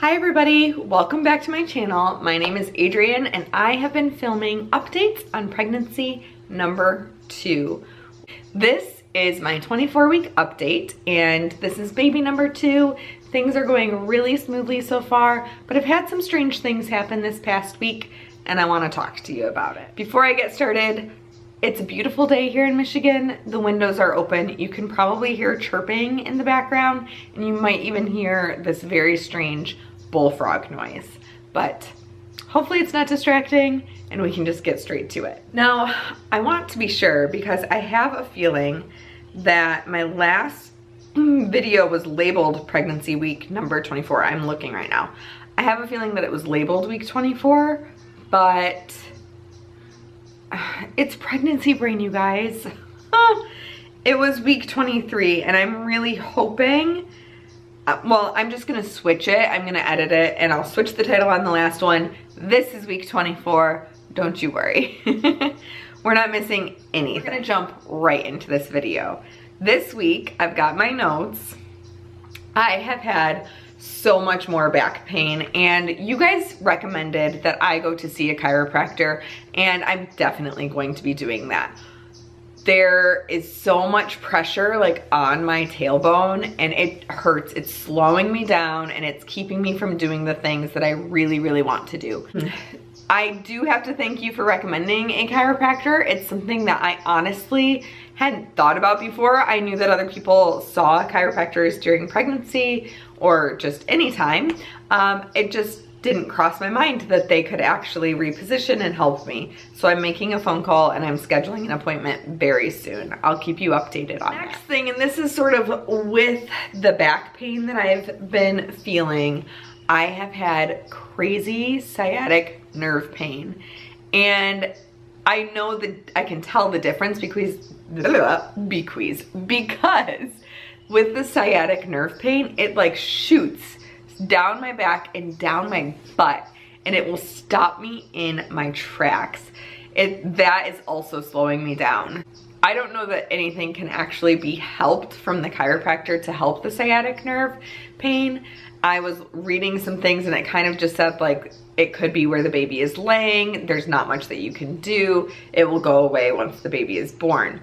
Hi everybody, welcome back to my channel. My name is Adrienne and I have been filming updates on pregnancy number 2. This is my 24-week update and this is baby number 2. Things are going really smoothly so far, but I've had some strange things happen this past week and I want to talk to you about it. Before I get started, it's a beautiful day here in Michigan. The windows are open. You can probably hear chirping in the background and you might even hear this very strange bullfrog noise, but hopefully it's not distracting and we can just get straight to it. Now, I want to be sure because I have a feeling that my last video was labeled pregnancy week number 24. I'm looking right now. I have a feeling that it was labeled week 24, but it's pregnancy brain, you guys. It was week 23 and I'm really hoping, well, I'm just gonna switch it. I'm gonna edit it and I'll switch the title on the last one. This is week 24, don't you worry. We're not missing anything. We're gonna jump right into this video. This week, I've got my notes. I have had so much more back pain and you guys recommended that I go to see a chiropractor and I'm definitely going to be doing that. There is so much pressure like on my tailbone and it hurts. It's slowing me down and it's keeping me from doing the things that I really, really want to do. I do have to thank you for recommending a chiropractor. It's something that I honestly hadn't thought about before. I knew that other people saw chiropractors during pregnancy or just anytime. It just didn't cross my mind that they could actually reposition and help me. So I'm making a phone call and I'm scheduling an appointment very soon. I'll keep you updated on that. Next thing, and this is sort of with the back pain that I've been feeling, I have had crazy sciatic nerve pain. And I know that I can tell the difference because with the sciatic nerve pain, it like shoots down my back and down my butt and it will stop me in my tracks. That is also slowing me down. I don't know that anything can actually be helped from the chiropractor to help the sciatic nerve pain. I was reading some things and it kind of just said like it could be where the baby is laying. There's not much that you can do. It will go away once the baby is born.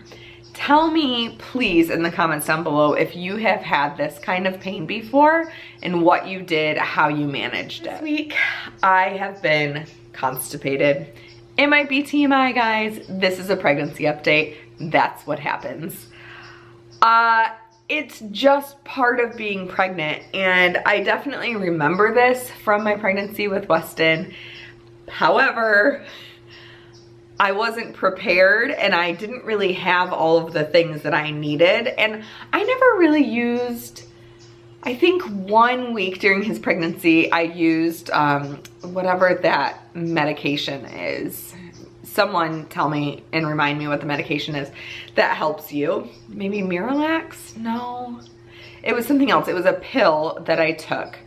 Tell me, please, in the comments down below if you have had this kind of pain before and what you did, how you managed it. This week, I have been constipated. It might be TMI, guys. This is a pregnancy update. That's what happens. It's just part of being pregnant, and I definitely remember this from my pregnancy with Weston. However, I wasn't prepared and I didn't really have all of the things that I needed. And I never really used, I think 1 week during his pregnancy, I used whatever that medication is. Someone tell me and remind me what the medication is that helps you. Maybe Miralax? No, it was something else. It was a pill that I took.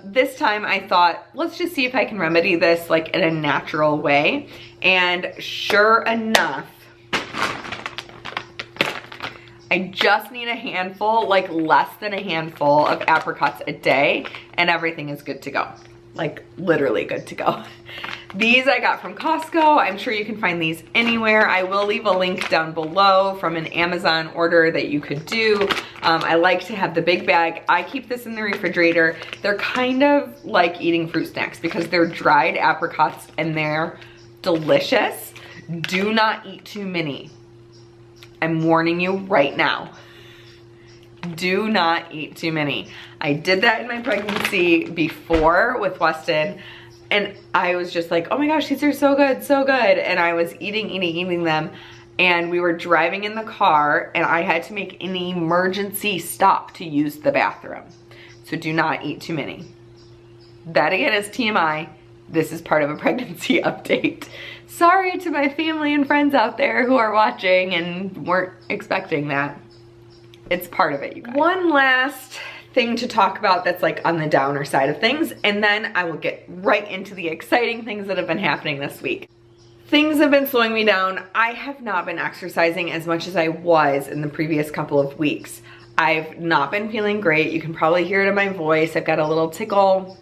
This time I thought, let's just see if I can remedy this like in a natural way. And sure enough, I just need a handful, like less than a handful of apricots a day and everything is good to go. Like literally good to go. These I got from Costco. I'm sure you can find these anywhere. I will leave a link down below from an Amazon order that you could do. I like to have the big bag. I keep this in the refrigerator. They're kind of like eating fruit snacks because they're dried apricots and they're delicious. Do not eat too many. I'm warning you right now. Do not eat too many. I did that in my pregnancy before with Weston and I was just like, oh my gosh, these are so good, so good. And I was eating them and we were driving in the car and I had to make an emergency stop to use the bathroom. So do not eat too many. That again is TMI. This is part of a pregnancy update. Sorry to my family and friends out there who are watching and weren't expecting that. It's part of it, you guys. One last thing to talk about that's like on the downer side of things, and then I will get right into the exciting things that have been happening this week. Things have been slowing me down. I have not been exercising as much as I was in the previous couple of weeks. I've not been feeling great. You can probably hear it in my voice. I've got a little tickle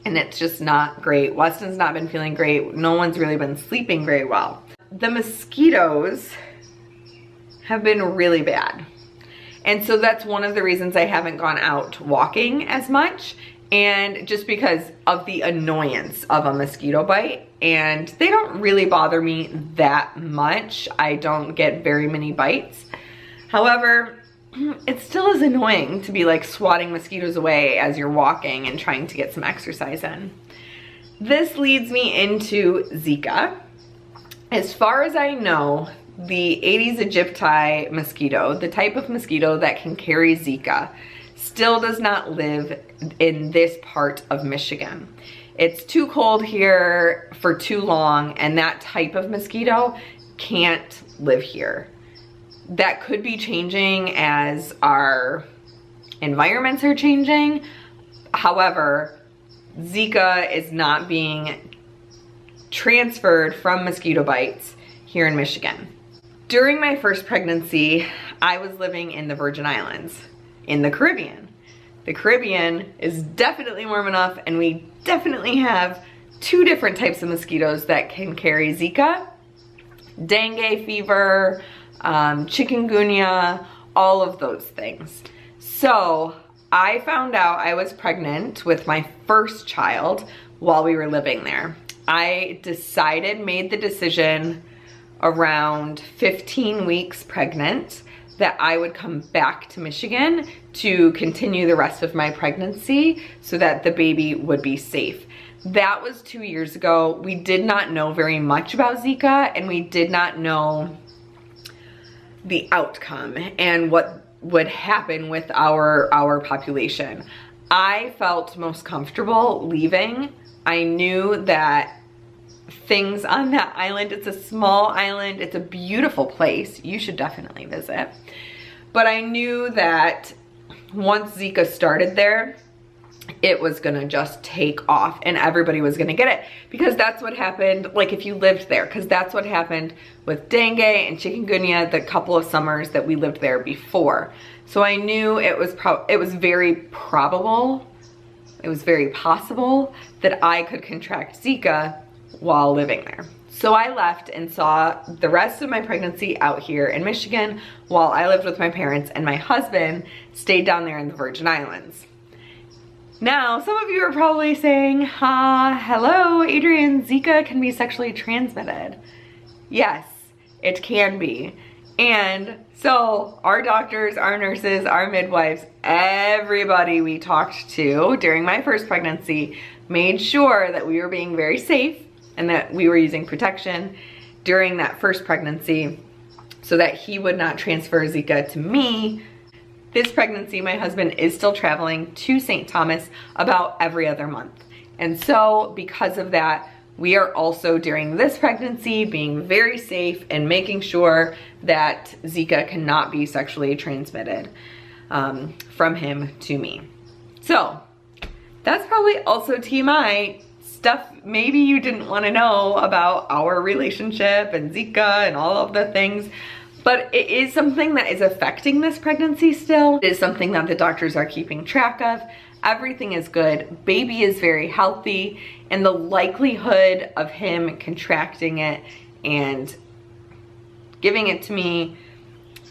and it's just not great. Weston's not been feeling great. No one's really been sleeping very well. The mosquitoes have been really bad. And so that's one of the reasons I haven't gone out walking as much, and just because of the annoyance of a mosquito bite. And they don't really bother me that much. I don't get very many bites. However, it still is annoying to be like swatting mosquitoes away as you're walking and trying to get some exercise in. This leads me into Zika. As far as I know, the Aedes aegypti mosquito, the type of mosquito that can carry Zika, still does not live in this part of Michigan. It's too cold here for too long, and that type of mosquito can't live here. That could be changing as our environments are changing. However, Zika is not being transferred from mosquito bites here in Michigan. During my first pregnancy, I was living in the Virgin Islands, in the Caribbean. The Caribbean is definitely warm enough, and we definitely have two different types of mosquitoes that can carry Zika: dengue fever, chikungunya, all of those things. So I found out I was pregnant with my first child while we were living there. I made the decision around 15 weeks pregnant that I would come back to Michigan to continue the rest of my pregnancy so that the baby would be safe. That was 2 years ago. We did not know very much about Zika, and we did not know the outcome and what would happen with our population. I felt most comfortable leaving. I knew that things on that island, it's a small island, it's a beautiful place, you should definitely visit. But I knew that once Zika started there, it was gonna just take off and everybody was gonna get it, because that's what happened, like if you lived there, because that's what happened with dengue and chikungunya the couple of summers that we lived there before. So I knew it was very probable, it was very possible that I could contract Zika while living there. So I left and saw the rest of my pregnancy out here in Michigan while I lived with my parents, and my husband stayed down there in the Virgin Islands. Now, some of you are probably saying, hello, Adrienne, Zika can be sexually transmitted. Yes, it can be. And so our doctors, our nurses, our midwives, everybody we talked to during my first pregnancy made sure that we were being very safe and that we were using protection during that first pregnancy so that he would not transfer Zika to me. This pregnancy, my husband is still traveling to St. Thomas about every other month. And so because of that, we are also during this pregnancy being very safe and making sure that Zika cannot be sexually transmitted from him to me. So that's probably also TMI stuff maybe you didn't want to know about our relationship and Zika and all of the things. But it is something that is affecting this pregnancy still. It is something that the doctors are keeping track of. Everything is good. Baby is very healthy, and the likelihood of him contracting it and giving it to me,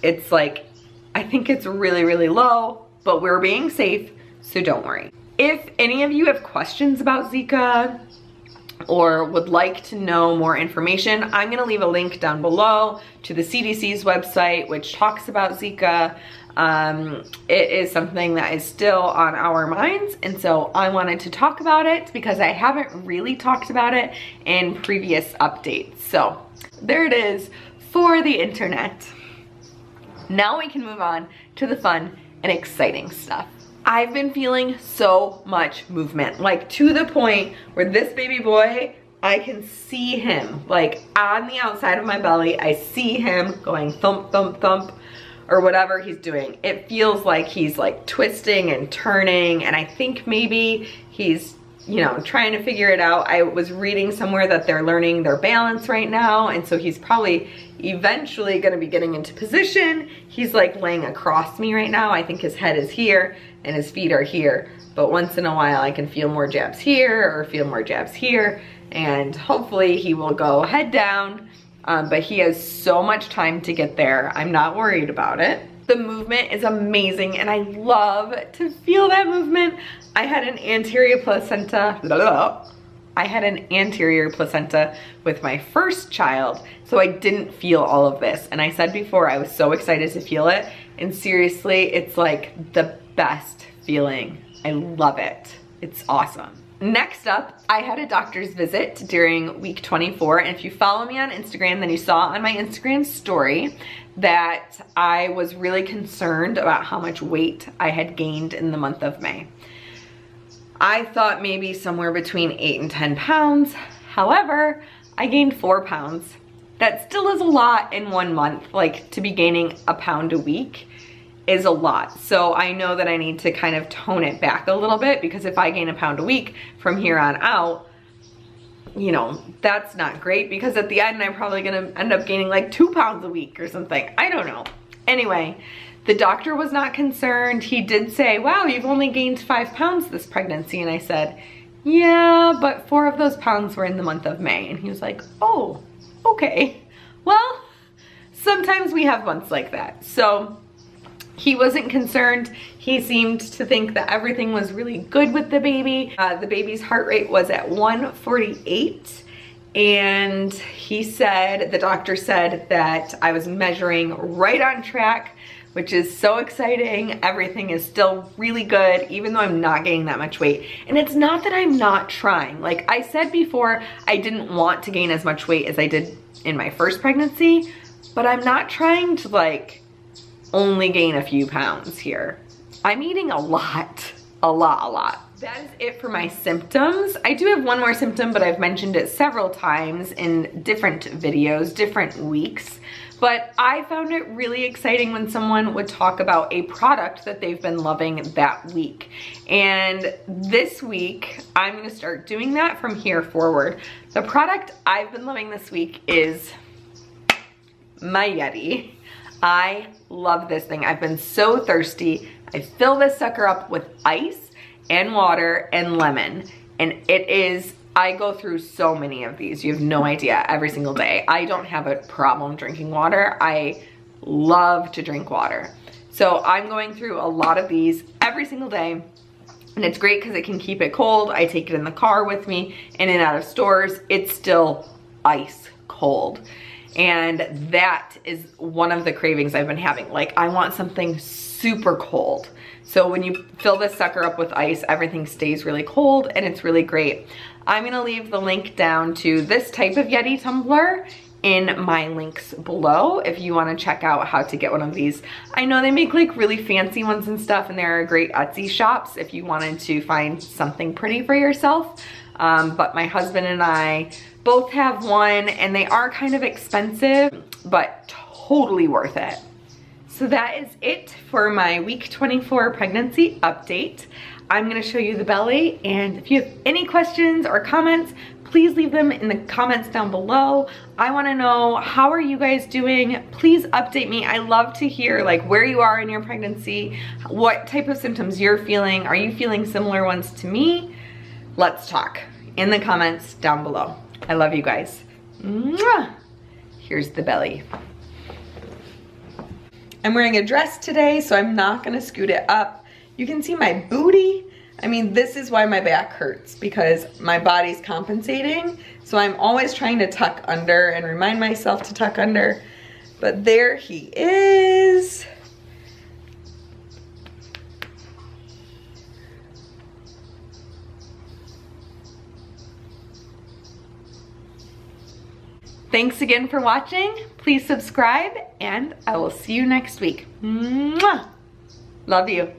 it's like, I think it's really, really low, but we're being safe, so don't worry. If any of you have questions about Zika or would like to know more information, I'm gonna leave a link down below to the CDC's website, which talks about Zika. It is something that is still on our minds, and so I wanted to talk about it because I haven't really talked about it in previous updates. So there it is for the internet. Now we can move on to the fun and exciting stuff. I've been feeling so much movement, like to the point where this baby boy, I can see him like on the outside of my belly. I see him going thump, thump, thump, or whatever he's doing. It feels like he's like twisting and turning, and I think maybe he's, you know, trying to figure it out. I was reading somewhere that they're learning their balance right now, and so he's probably eventually gonna be getting into position. He's like laying across me right now. I think his head is here and his feet are here, but once in a while I can feel more jabs here or feel more jabs here, and hopefully he will go head down, but he has so much time to get there. I'm not worried about it. The movement is amazing and I love to feel that movement. I had an anterior placenta with my first child, so I didn't feel all of this. And I said before, I was so excited to feel it. And seriously, it's like the best feeling. I love it. It's awesome. Next up, I had a doctor's visit during week 24. And if you follow me on Instagram, then you saw on my Instagram story that I was really concerned about how much weight I had gained in the month of May. I thought maybe somewhere between 8 and 10 pounds. However, I gained 4 pounds. That still is a lot in 1 month. Like, to be gaining a pound a week is a lot. So I know that I need to kind of tone it back a little bit, because if I gain a pound a week from here on out, you know, that's not great, because at the end I'm probably gonna end up gaining like 2 pounds a week or something. I don't know. Anyway, the doctor was not concerned. He did say, wow, you've only gained 5 pounds this pregnancy. And I said, yeah, but 4 of those pounds were in the month of May. And he was like, oh, okay. Well, sometimes we have months like that. So he wasn't concerned. He seemed to think that everything was really good with the baby. The baby's heart rate was at 148. And he said, the doctor said that I was measuring right on track, which is so exciting. Everything is still really good, even though I'm not gaining that much weight. And it's not that I'm not trying. Like I said before, I didn't want to gain as much weight as I did in my first pregnancy, but I'm not trying to like only gain a few pounds here. I'm eating a lot. That is it for my symptoms. I do have one more symptom, but I've mentioned it several times in different videos, different weeks. But I found it really exciting when someone would talk about a product that they've been loving that week. And this week, I'm gonna start doing that from here forward. The product I've been loving this week is my Yeti. I love this thing. I've been so thirsty. I fill this sucker up with ice and water and lemon. And it is, I go through so many of these. You have no idea, every single day. I don't have a problem drinking water. I love to drink water. So I'm going through a lot of these every single day. And it's great because it can keep it cold. I take it in the car with me, in and out of stores. It's still ice cold. And that is one of the cravings I've been having. Like, I want something super cold. So when you fill this sucker up with ice, everything stays really cold and it's really great. I'm gonna leave the link down to this type of Yeti tumbler in my links below if you wanna check out how to get one of these. I know they make like really fancy ones and stuff, and there are great Etsy shops if you wanted to find something pretty for yourself. But my husband and I both have one, and they are kind of expensive, but totally worth it. So that is it for my week 24 pregnancy update. I'm gonna show you the belly, and if you have any questions or comments, please leave them in the comments down below. I wanna know, how are you guys doing? Please update me. I love to hear like where you are in your pregnancy, what type of symptoms you're feeling. Are you feeling similar ones to me? Let's talk in the comments down below. I love you guys. Mwah! Here's the belly. I'm wearing a dress today, so I'm not gonna scoot it up. You can see my booty. I mean, this is why my back hurts, because my body's compensating. So I'm always trying to tuck under and remind myself to tuck under. But there he is. Thanks again for watching. Please subscribe, and I will see you next week. Mwah! Love you.